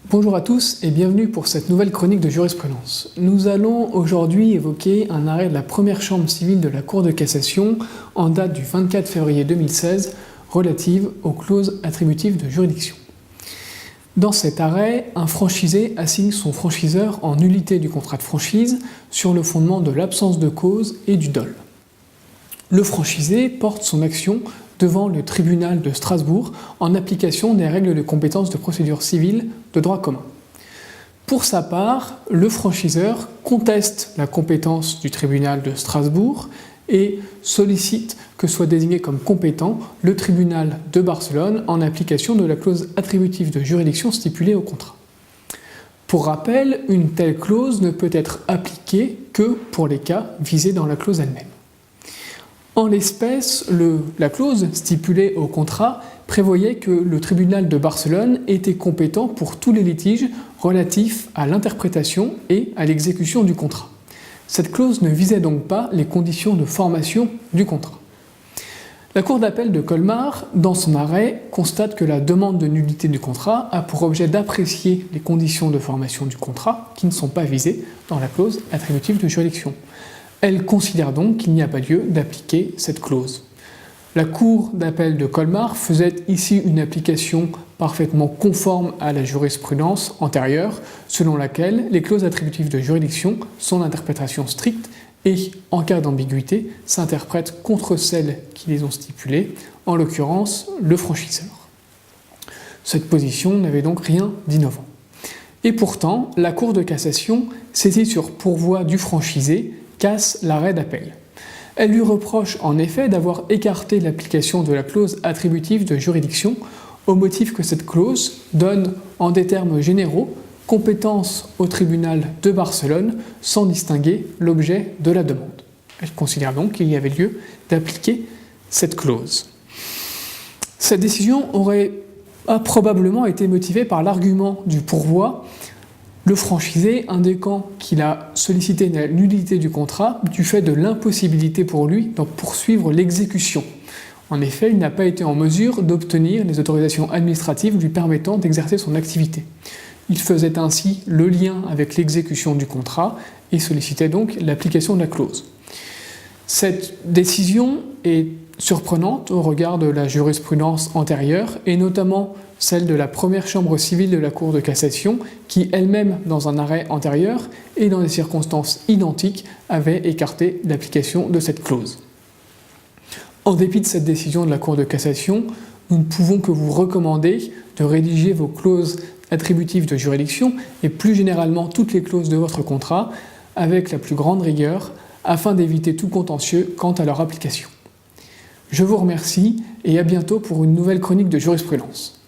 Bonjour à tous et bienvenue pour cette nouvelle chronique de jurisprudence. Nous allons aujourd'hui évoquer un arrêt de la première chambre civile de la Cour de cassation en date du 24 février 2016 relative aux clauses attributives de juridiction. Dans cet arrêt, un franchisé assigne son franchiseur en nullité du contrat de franchise sur le fondement de l'absence de cause et du dol. Le franchisé porte son action devant le tribunal de Strasbourg en application des règles de compétence de procédure civile de droit commun. Pour sa part, le franchiseur conteste la compétence du tribunal de Strasbourg et sollicite que soit désigné comme compétent le tribunal de Barcelone en application de la clause attributive de juridiction stipulée au contrat. Pour rappel, une telle clause ne peut être appliquée que pour les cas visés dans la clause elle-même. En l'espèce, la clause stipulée au contrat prévoyait que le tribunal de Barcelone était compétent pour tous les litiges relatifs à l'interprétation et à l'exécution du contrat. Cette clause ne visait donc pas les conditions de formation du contrat. La Cour d'appel de Colmar, dans son arrêt, constate que la demande de nullité du contrat a pour objet d'apprécier les conditions de formation du contrat qui ne sont pas visées dans la clause attributive de juridiction. Elle considère donc qu'il n'y a pas lieu d'appliquer cette clause. La Cour d'appel de Colmar faisait ici une application parfaitement conforme à la jurisprudence antérieure, selon laquelle les clauses attributives de juridiction sont d'interprétation stricte et, en cas d'ambiguïté, s'interprètent contre celles qui les ont stipulées, en l'occurrence le franchiseur. Cette position n'avait donc rien d'innovant. Et pourtant, la Cour de cassation, saisie sur pourvoi du franchisé, casse l'arrêt d'appel. Elle lui reproche en effet d'avoir écarté l'application de la clause attributive de juridiction au motif que cette clause donne, en des termes généraux, compétence au tribunal de Barcelone sans distinguer l'objet de la demande. Elle considère donc qu'il y avait lieu d'appliquer cette clause. Cette décision a probablement été motivée par l'argument du pourvoi, le franchisé indiquant qu'il a sollicité la nullité du contrat du fait de l'impossibilité pour lui d'en poursuivre l'exécution. En effet, il n'a pas été en mesure d'obtenir les autorisations administratives lui permettant d'exercer son activité. Il faisait ainsi le lien avec l'exécution du contrat et sollicitait donc l'application de la clause. Cette décision est surprenante au regard de la jurisprudence antérieure et notamment celle de la première chambre civile de la Cour de cassation qui elle-même, dans un arrêt antérieur et dans des circonstances identiques, avait écarté l'application de cette clause. En dépit de cette décision de la Cour de cassation, nous ne pouvons que vous recommander de rédiger vos clauses attributives de juridiction et plus généralement toutes les clauses de votre contrat avec la plus grande rigueur afin d'éviter tout contentieux quant à leur application. Je vous remercie et à bientôt pour une nouvelle chronique de jurisprudence.